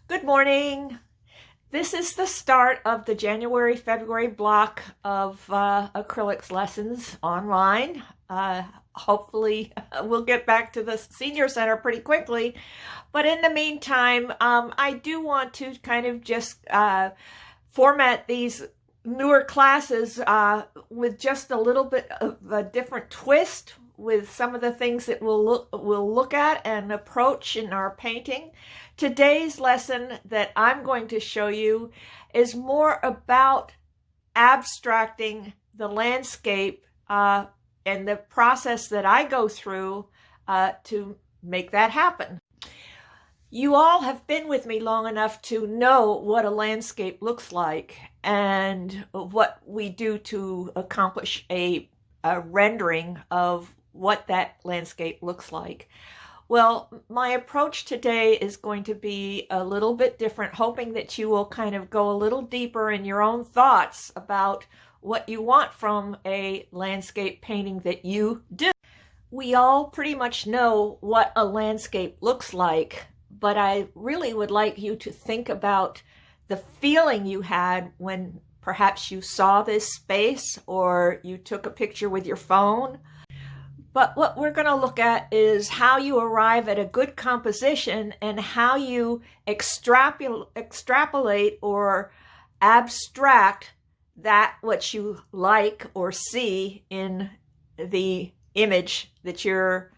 Good morning. This is the start of the January-February block of acrylics lessons online. Hopefully we'll get back to the senior center pretty quickly. But in the meantime, I do want to kind of just format these newer classes with just a little bit of a different twist with some of the things that we'll look at and approach in our painting. Today's lesson that I'm going to show you is more about abstracting the landscape and the process that I go through to make that happen. You all have been with me long enough to know what a landscape looks like and what we do to accomplish a rendering of what that landscape looks like. Well, my approach today is going to be a little bit different, hoping that you will kind of go a little deeper in your own thoughts about what you want from a landscape painting that you do. We all pretty much know what a landscape looks like, but I really would like you to think about the feeling you had when perhaps you saw this space or you took a picture with your phone. But what we're going to look at is how you arrive at a good composition and how you extrapolate or abstract that what you like or see in the image that you're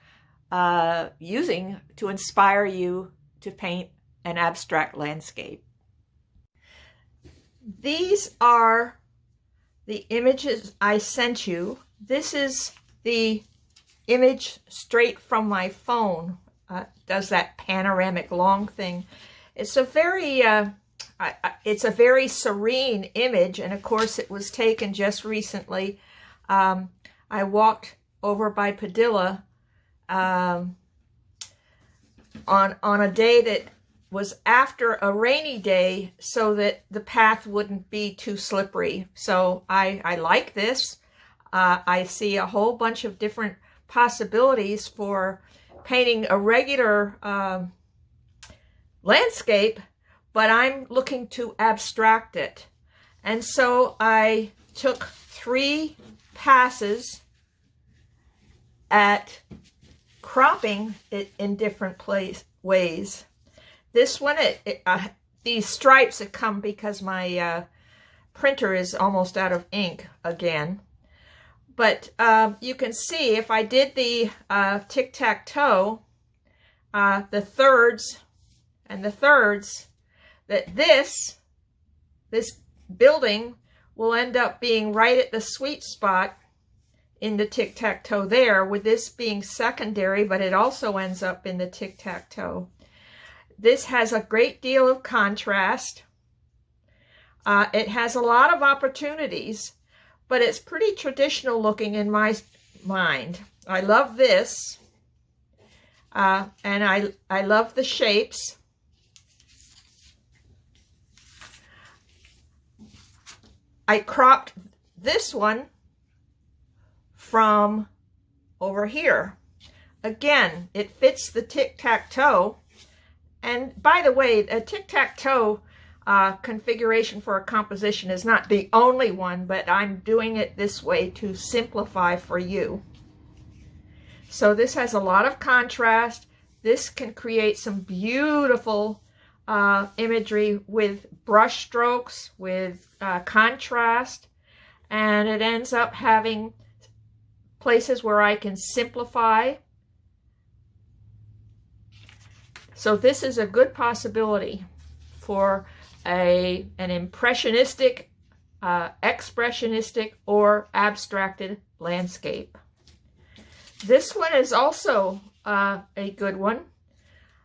using to inspire you to paint an abstract landscape. These are the images I sent you. This is the image straight from my phone. Does that panoramic long thing. It's a very serene image, and of course it was taken just recently. I walked over by Padilla on a day that was after a rainy day so that the path wouldn't be too slippery. So I like this. I see a whole bunch of different possibilities for painting a regular landscape, but I'm looking to abstract it. And so I took 3 passes at cropping it in different ways. This one, these stripes have come because my printer is almost out of ink again. But you can see if I did the tic-tac-toe, the thirds and the thirds, that this building will end up being right at the sweet spot in the tic-tac-toe there, with this being secondary, but it also ends up in the tic-tac-toe. This has a great deal of contrast. It has a lot of opportunities, but it's pretty traditional looking in my mind. I love this, and I love the shapes. I cropped this one from over here. Again, it fits the tic-tac-toe. And by the way, a tic-tac-toe configuration for a composition is not the only one, but I'm doing it this way to simplify for you. So this has a lot of contrast. This can create some beautiful imagery with brush strokes, with contrast, and it ends up having places where I can simplify. So this is a good possibility for an impressionistic, expressionistic, or abstracted landscape. This one is also a good one.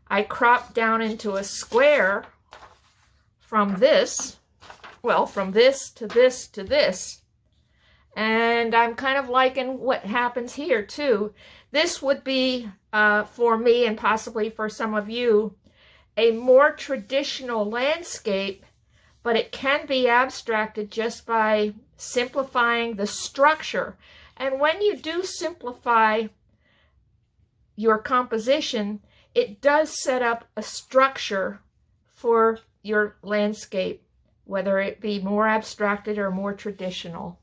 I cropped down into a square from this, well, from this to this to this. And I'm kind of liking what happens here too. This would be, for me and possibly for some of you, a more traditional landscape, but it can be abstracted just by simplifying the structure. And when you do simplify your composition, it does set up a structure for your landscape, whether it be more abstracted or more traditional.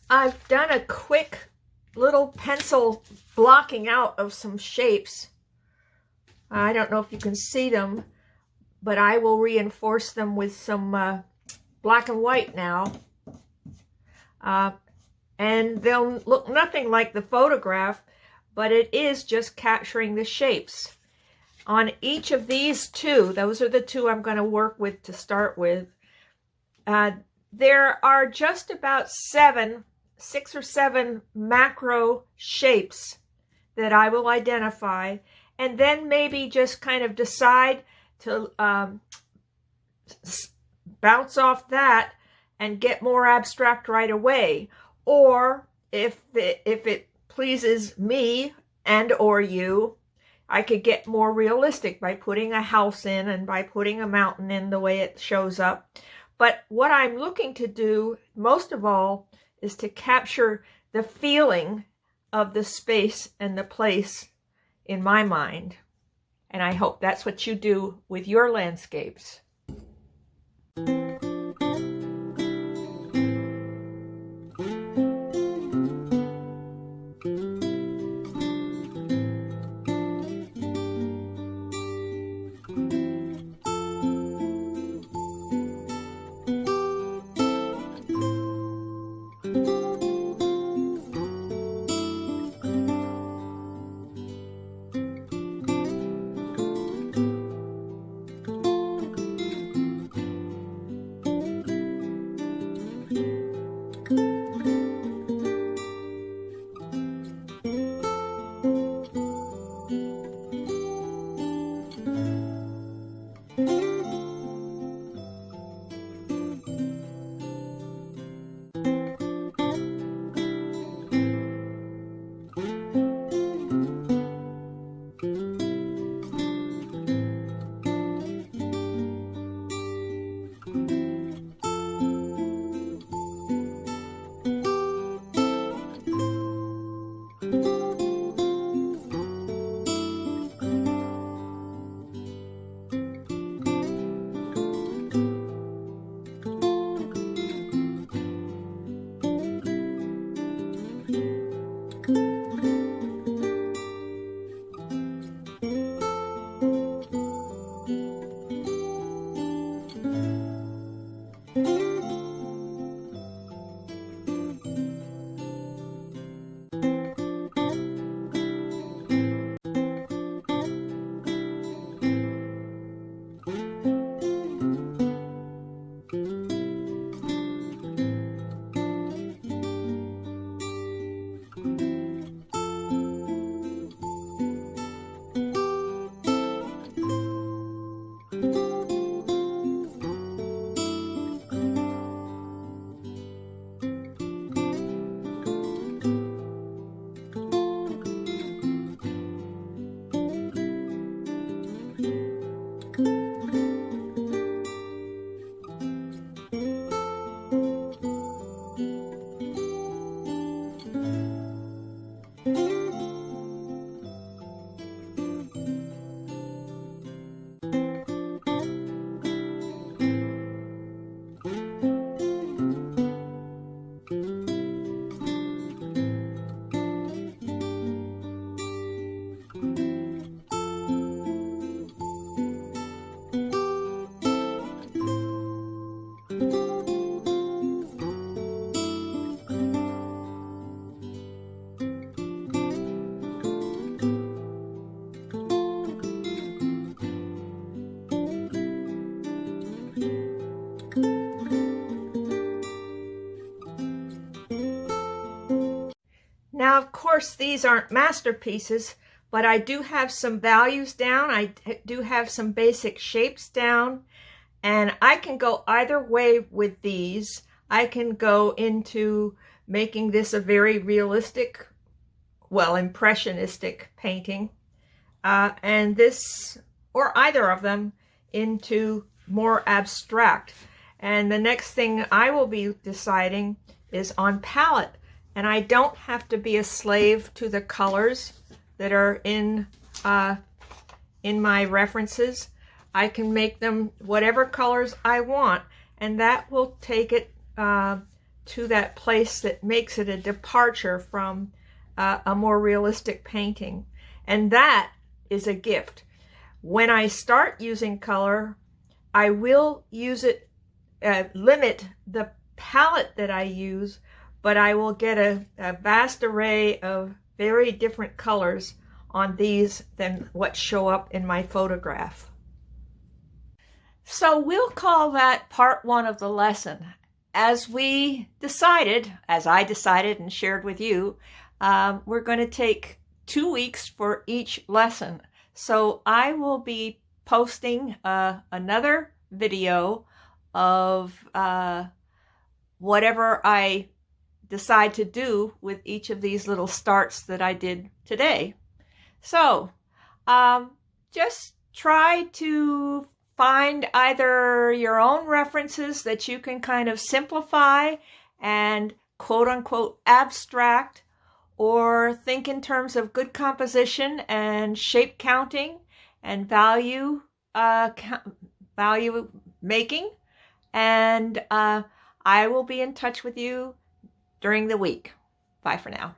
I've done a quick little pencil blocking out of some shapes. I don't know if you can see them, but I will reinforce them with some black and white now. And they'll look nothing like the photograph, but it is just capturing the shapes. On each of these two, those are the two I'm going to work with to start with, there are just about 6 or 7 macro shapes that I will identify, and then maybe just kind of decide to bounce off that and get more abstract right away. Or if it pleases me and or you, I could get more realistic by putting a house in and by putting a mountain in the way it shows up. But what I'm looking to do most of all is to capture the feeling of the space and the place in my mind. And I hope that's what you do with your landscapes. course, these aren't masterpieces, but I do have some values down. I do have some basic shapes down, and I can go either way with these. I can go into making this a very realistic, well, impressionistic painting, and this, or either of them, into more abstract. And the next thing I will be deciding is on palette. And I don't have to be a slave to the colors that are in my references. I can make them whatever colors I want, and that will take it to that place that makes it a departure from a more realistic painting. And that is a gift. When I start using color, I will use it, limit the palette that I use, but I will get a vast array of very different colors on these than what show up in my photograph. So we'll call that part 1 of the lesson. As I decided and shared with you, we're going to take 2 weeks for each lesson. So I will be posting another video of whatever I decide to do with each of these little starts that I did today. So just try to find either your own references that you can kind of simplify and quote-unquote abstract, or think in terms of good composition and shape counting and value making. And I will be in touch with you during the week. Bye for now.